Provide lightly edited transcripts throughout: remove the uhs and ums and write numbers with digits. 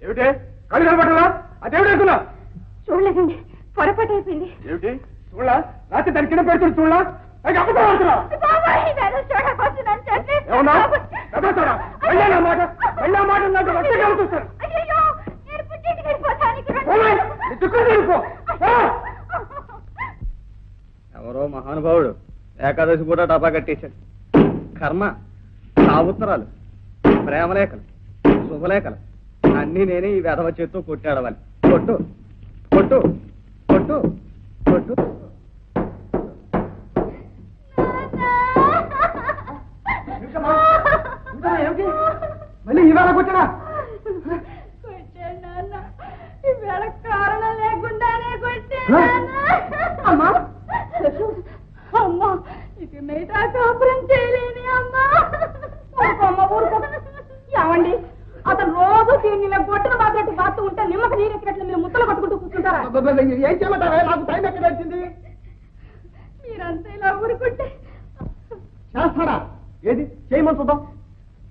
ఏమిటే కళ్ళు కనపడలా? అదేమిటనుకున్నా? చూడలేదండి, పొరపాటు అయిపోయింది. ఏమిటి చూడలా? రాత్రి దాని కింద పెడుతుంది చూడలా? ఎవరో మహానుభావుడు ఏకాదశి కూడా డబ్బా కట్టేశాడు. కర్మ, సావుత్తరాలు, ప్రేమలేఖలు, శుభలేఖలు అన్నీ నేనే ఈ వెధవ చేత్తో కొట్టాడవాలి. కొట్టు కొట్టు కొట్టు కొట్టు. మళ్ళీ ఇవాళ కొట్టడా? ఇవాళ కారణం లేకుండానే అమ్మా అమ్మా, ఇక మిగతా కాపురం చేయలేని అమ్మా. ఊరుకోమ్మ ఊరుకో. ఏమండి, అతను రోజు దీన్ని గొట్టున బాధట్టు బాత్తు ఉంటే నిమ్మక నీరు ఎక్కినట్లు మీరు ముద్దలు పట్టుకుంటూ కూర్చుంటారా? ఏం చేయమంటారా? నాకు టైం ఎక్కడ వచ్చింది? మీరంతా ఇలా ఊరుకుంటే చేస్తాడా? ఏది చేయమని చూద్దాం.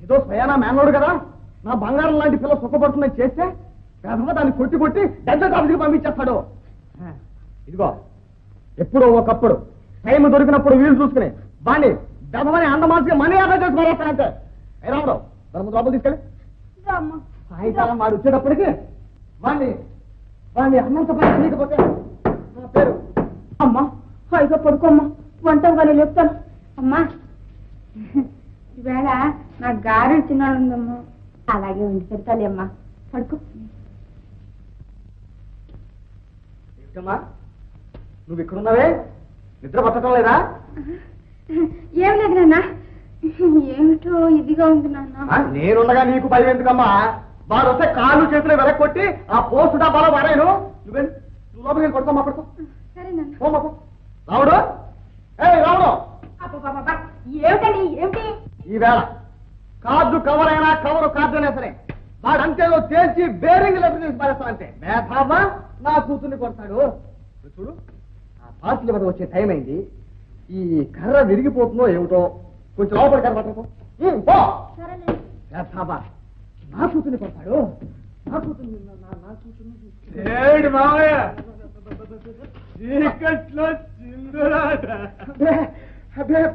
ఏదో స్వయానా మేనోడు కదా, నా బంగారం లాంటి పిల్ల సుఖపడుతుందని చేస్తే పెదవ దాన్ని కొట్టి కొట్టి డెడ్డ కాపుకి పంపించేస్తాడు. ఇదిగో ఎప్పుడో ఒకప్పుడు టైం దొరికినప్పుడు వీలు చూసుకుని బాండి డబ్బని అందమాసిగా మనీ ఆదా చేసి మారేస్తానంటే. ఏ రామరావు, మన ముందు లోపల తీసుకెళ్ళి సాయంకాలం వాడు వచ్చేటప్పటికి వాణ్ణి అన్నంత పని చేయకపోతే నా పేరు. అమ్మా హాయిగా పడుకోమ్మా, వంట వాళ్ళు లేపుతాను. అమ్మా ఈవేళ నా గారెలు తినాలందమ్మా. అలాగే ఉండి పెడతాలి అమ్మా, పడుకో. ఏమిటమ్మా నువ్వు ఇక్కడున్నావే, నిద్ర పట్టడం లేదా? ఏం లేదు నాన్న, ఏమిటో ఇదిగా ఉంది నాన్న. నేనుండగా నీకు భయం ఎందుకమ్మా? వాడు వస్తే కాళ్ళు చేతులు వెనక్కొట్టి ఆ పోస్టు డబ్బాలో వాడాను. నువ్వు లోపలికి వెళ్ళి పడుకోమ్మా, పడుకో. సరే నాన్న. పోమ్మా. రావుడు, రావుడు, ఏమిటండి ఏమిటి? ఈవేళ కార్డు కవర్ అయినా కవరు కార్డు అయినా సరే వాడంతేలో తేల్చి బేరింగ్ లెటర్ తీసి పారేస్తానంటే మేధావా నా కూతుర్ని కొడతాడు. చూడు, ఆ పార్టీల మీద వచ్చే టైం అయింది. ఈ కర్ర విరిగిపోతుందో ఏమిటో, కొంచెం లోపలి కర్ర పట్టుకో. మేధావా నా కూతుర్ని కొడతాడు. నా కూతుర్ని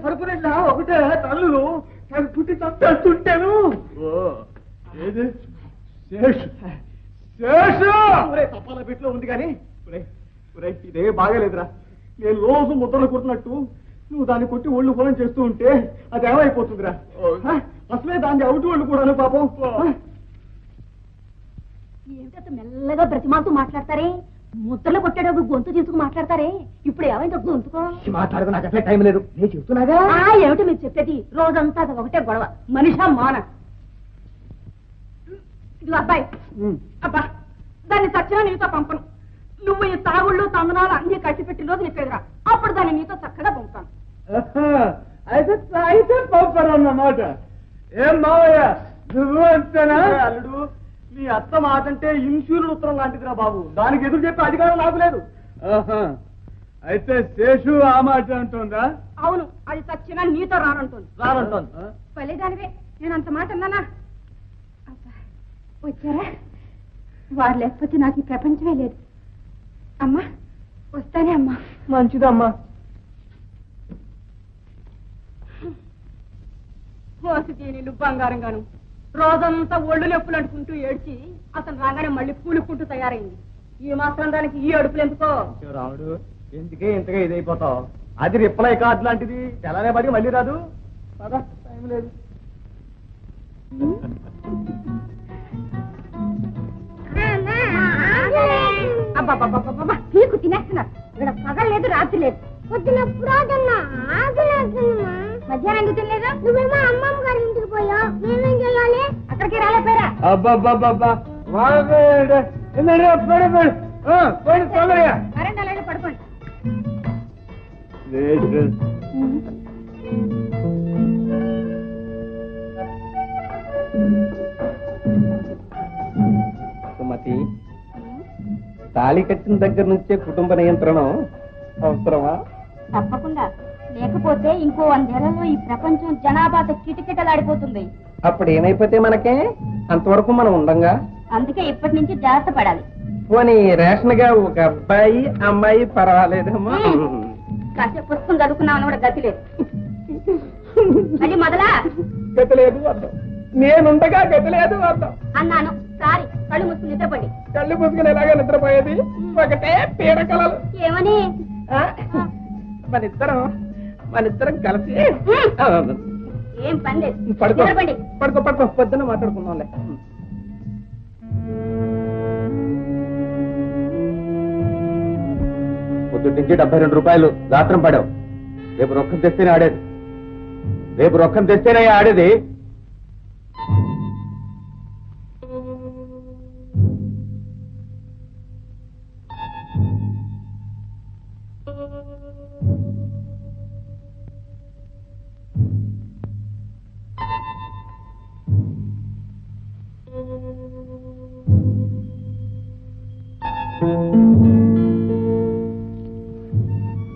పడుకునే ఒకటే తల్లు పుట్టి చంపేస్తుంటాను. తప్పాల పెట్లో ఉంది కానీ ఇదే బాగాలేదురా. నేను రోజు ముద్దలు కొట్టినట్టు నువ్వు దాన్ని కొట్టి ఒళ్ళు పొలం చేస్తూ ఉంటే అది ఏమైపోతుందిరా? అసలే దాన్ని అవుటి ఒళ్ళు కూడాను పాపం. ఏమిటో మెల్లగా బ్రతిమాలతో మాట్లాడతారే, ముద్దలు కొట్టాడు గొంతు తీసుకు మాట్లాడతారే. ఇప్పుడు ఏమైందో గొంతుకో మాట్లాడదు, నాకు అసలే టైం లేదు. నేను చెప్తున్నాగా. ఏమిటి మీరు చెప్పేది? రోజంతా అది ఒకటే గొడవ, మనిషా మాన. ఇది అబ్బాయి, అబ్బా దాన్ని సచ్చినా నీతో పంపను. నువ్వు ఈ తాగుళ్ళు తందనాలు అన్ని కట్టి పెట్టిన రోజు చెప్పేదిరా, అప్పుడు దాన్ని నీతో చక్కగా పంపుతాను. అయితే పంపరన్నమాట. ఏం మావయ్య నువ్వు అంతేనా? అల్లుడు, నీ అత్త మాట అంటే ఇన్సూరెన్స్ ఉత్తరం లాంటిదిరా బాబు. దానికి ఎదురు చెప్పే అధికారం నాకు లేదు. అయితే శేషు ఆ మాట అంటుందా? అవును, అది చచ్చినా నీతో రానంటుంది. పలేదానివే, నేను అంత మాట అన్నానా? వచ్చారా? వారు లేకపోతే నాకు ఈ ప్రపంచమే లేదు. అమ్మా వస్తానే అమ్మా. మంచిదమ్మా. నీళ్ళు బంగారంగాను రోజంతా ఒళ్ళు నొప్పులు అంటుకుంటూ ఏడ్చి అతను రాగానే మళ్ళీ కూలుకుంటూ తయారైంది. ఈ మాత్రం దానికి ఈ అడుపులు ఎందుకో? రాముడు, ఎందుకే ఇంతగా ఇదైపోతావు? అది రిప్లై కార్డు లాంటిది, తెల్లనే పడి మళ్ళీ రాదు. పదా, టైం లేదు. అబ్బాబ్బాబ్బా నీకు తినేస్తున్నారు. ఇక్కడ పగలు లేదు, రాత్రి లేదు. పొద్దునప్పుడు మధ్యాహ్నం ఎందుకు తినలేదు? నువ్వేమో అమ్మమ్మ గారి ఇంటికి పోయావు, మేమేం చేయాలి? అక్కడికి రాలేపోయారా? అబ్బాబ్బాబ్బా వరండాలో పడుకోండి. సుమతి, తాళి కట్టిన దగ్గర నుంచే కుటుంబ నియంత్రణం అవసరమా? తప్పకుండా, లేకపోతే ఇంకో 100 ఏళ్లలో ఈ ప్రపంచం జనాభాతో కిటకిటలాడిపోతుంది. అప్పుడు ఏమైపోతే మనకే? అంతవరకు మనం ఉండంగా. అందుకే ఇప్పటి నుంచి జాగ్రత్త పడాలి. పోనీ రేషన్ గా ఒక అబ్బాయి అమ్మాయి పర్వాలేదమ్మా. కాసేపు పుస్తకం చదువుకున్నామని కూడా గతి లేదు. మళ్ళీ మొదలా గతి లేదు అర్థం, నేనుండగా గతి లేదు అర్థం అన్నాను. సారీ, కళ్ళు మూసుకుని నిద్రపండి. కళ్ళు మూసుకుని ఎలాగా నిద్రపోయేది? ఒకటే పీడకలలు. ఏమని? మనిద్దరం కలిసి ఏం పని లేదు. పడుకో పడుకో పడుకో, పొద్దున్న మాట్లాడుకుందాంలే. పొద్దుటి నుంచి 72 రూపాయలు గాత్రం పడావు. రేపు రొక్కం తెస్తేనే ఆడేది. రేపు రొక్కం తెస్తేనే ఆడేది.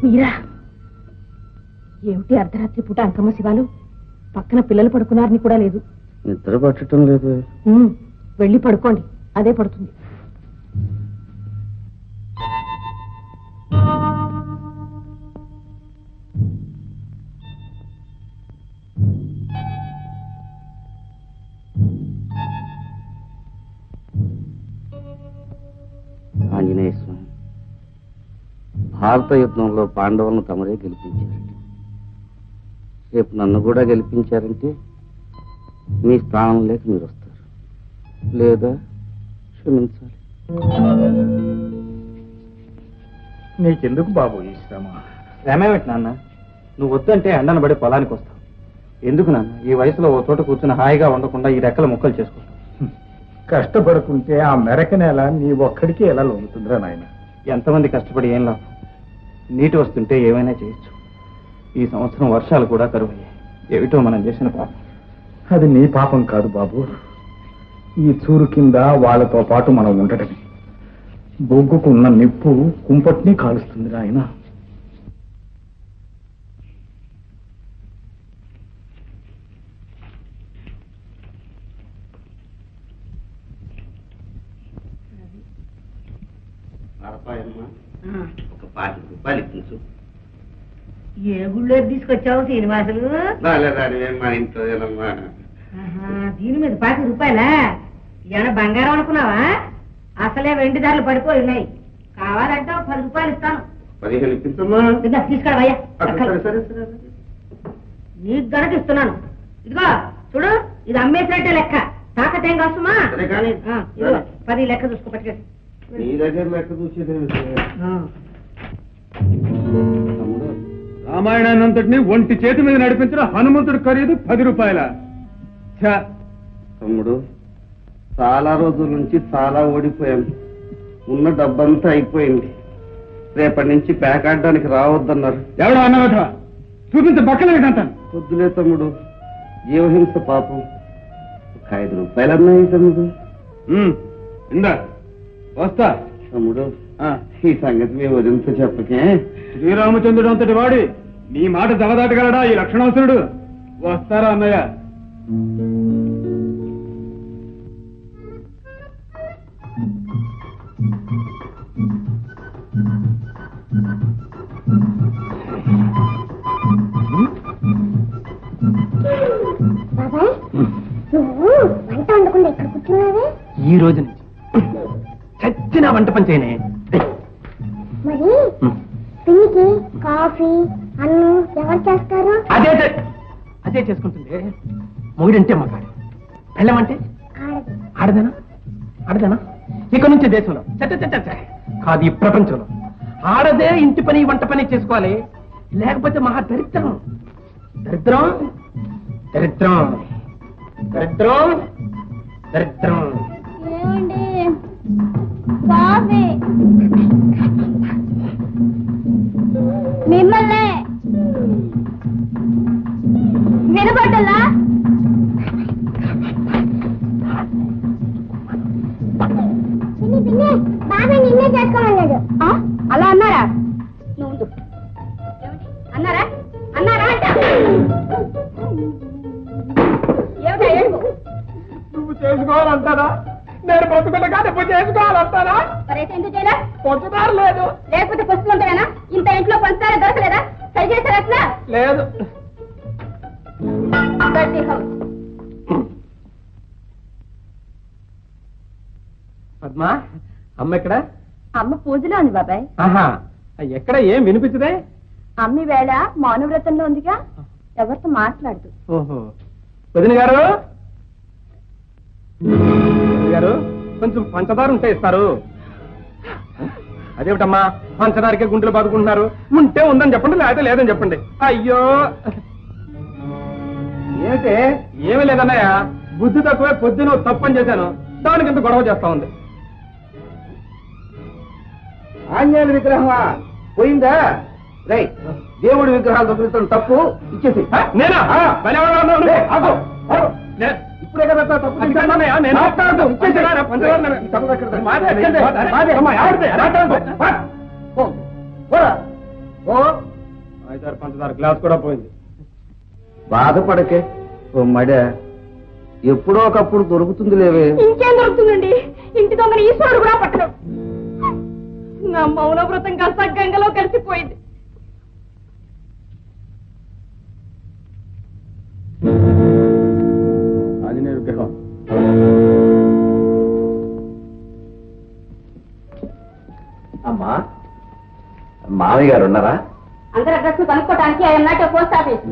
మీరా, ఏమిటి అర్ధరాత్రి పూట అంకమ్మ శివాలు? పక్కన పిల్లలు పడుకున్నారని కూడా లేదు. నిద్ర పట్టడం లేదు. వెళ్ళి పడుకోండి, అదే పడుతుంది. ఆంజనేయ స్వామి, భారత యుద్ధంలో పాండవులను తమరే గెలిపించారంటే, రేపు నన్ను కూడా గెలిపించారంటే మీ స్థానంలోకి మీరు వస్తారు, లేదా క్షమించాలి. నీకెందుకు బాబు ఈ శ్రమ? శ్రమేమిటి నాన్న? నువ్వు వద్దంటే ఎండను పడి పొలానికి వస్తావు. ఎందుకు నాన్న ఈ వయసులో ఓ చోట కూర్చుని హాయిగా ఉండకుండా ఈ రెక్కల ముక్కలు చేసుకుంటావు? కష్టపడుకుంటే ఆ మెరక నేల నీ ఒక్కడికి ఎలా లొంగుతుందిరా నాయన? ఎంతమంది కష్టపడి ఏం లాభం? నీటి వస్తుంటే ఏమైనా చేయొచ్చు. ఈ సంవత్సరం వర్షాలు కూడా కరువయ్యాయి. ఏమిటో మనం చేసిన పాపం. అది నీ పాపం కాదు బాబు, ఈ చూరు కింద వాళ్ళతో పాటు మనం ఉండటమే. బొగ్గుకున్న నిప్పు కుంపట్ని కాలుస్తుంది ఆయన. ఒక 5 రూపాయలు ఇప్పించు. ఏ గుళ్ళో తీసుకొచ్చావు శ్రీనివాసులు? మా ఇంట్లో దీని మీద 5 రూపాయలా? ఏమైనా బంగారం అనుకున్నావా? అసలే వెండి ధరలు పడిపోయి ఉన్నాయి. కావాలంటే 10 రూపాయలు ఇస్తాను. 15 ఇప్పించమ్మా. తీసుకురావయ్యా, సరే సరే సరే, నీకు గనక ఇస్తున్నాను. ఇదిగో చూడు, ఇది అమ్మేసినట్టే లెక్క. తాకతేం కాస్తుమా? 10 లెక్క చూసుకో, పట్టుకేసి. నీ దగ్గర లెక్క చూసేది రామాయణాన్నంతటిని ఒంటి చేతి మీద నడిపించిన హనుమంతుడి ఖరీదు 10 రూపాయల. తమ్ముడు, చాలా రోజుల నుంచి చాలా ఓడిపోయాను. ఉన్న డబ్బంతా అయిపోయింది. రేపటి నుంచి పేకాడడానికి రావద్దన్నారు. ఎవడో అన్నమాట చూపించే పక్కన ఏంటంటాను. వద్దులే తమ్ముడు, జీవహింస పాపం. ఒక 5 రూపాయలు అన్నాయి తమ్ముడు. ఇందా వస్తా. తమ్ముడు, ఈ సంగతి మీ వదిలితో చెప్పకే. శ్రీరామచంద్రుడు అంతటి వాడి నీ మాట జవదాటగలడా ఈ లక్షణాసురుడు? వస్తారా అన్నయ్య? బాబాయ్, నువ్వు వంట వండకుండా ఇక్కడ కూర్చున్నావే? ఈ రోజు నుంచి చచ్చిన వంట పని చేయనే. మరి పిన్నికి కాఫీ అన్నం ఎవరు చేస్తారు? అదే అదే చేసుకుంటుంది. మొగుడంటే మగాడు, పెళ్ళమంటే ఆడదనా? ఆడదనా? ఇక నుంచి దేశంలో కాదు, ఈ ప్రపంచంలో ఆడదే ఇంటి పని వంట పని చేసుకోవాలి. లేకపోతే మహా దరిద్రం. దరిద్రం దరిద్రం దరిద్రం దరిద్రం. ఏమండి, కాఫీ మిమ్మల్ని వినపడ్డలా? బాగా నిన్నే చేసుకోమన్నాడు. అలా అన్నారా? నువ్వు అన్నారా? అన్నారా? నువ్వు చేసుకోవాలంటారా? నేను బ్రతుకుండగానే పూజ చేసుకోవాలంటారా? మరైతే ఎందుకు చేయలే? పొందుతారు లేదు. లేకపోతే పుస్తకం ఉంటాయనా? ఇంత ఇంట్లో పంచదార దొరకలేదా? సరి చేశారు అసలు లేదు. పద్మా, అమ్మ ఎక్కడ? అమ్మ పూజలో ఉంది బాబాయ్. ఆహా, ఎక్కడ? ఏం వినిపించదే? అమ్మి వేళ మౌనవ్రతంలో ఉందిగా, ఎవరితో మాట్లాడదు. ఓహో, వదిన గారు, వదిన గారు, కొంచెం పంచదార ఉంటే ఇస్తారు. అదేమిటమ్మా పంచదారకే గుండెలు బాదుకుంటున్నారు? ఉంటే ఉందని చెప్పండి, లేకపోతే లేదని చెప్పండి. అయ్యో ఏంటే? ఏమీ లేదన్నయ్య, బుద్ధి తక్కువే, పొద్దున తప్పని చేశాను, దానికి ఇంత గొడవ చేస్తా ఉంది. ఆంజనేయుల విగ్రహమా పోయిందా? రై, దేవుడి విగ్రహాలు దొరుకుతున్న తప్పు ఇచ్చేసి. నేనా? ఇప్పుడే కదా తప్పు పంచదార గ్లాస్ కూడా పోయింది. బాధపడకే ఓ మడ, ఎప్పుడో ఒకప్పుడు దొరుకుతుంది లేవే. ఇంకేం దొరుకుతుందండి? ఇంటి దొంగని ఈశ్వరుడు కూడా పట్టడం. నా మౌనవ్రతం కాస్త గంగలో కలిసిపోయింది. ఆంజనేయ విగ్రహం. అమ్మా, మామయ్య గారు ఉన్నారా? అందరి అడ్రస్ కనుక్కోవడానికి ఆయన నాటి పోస్ట్ ఆఫీస్.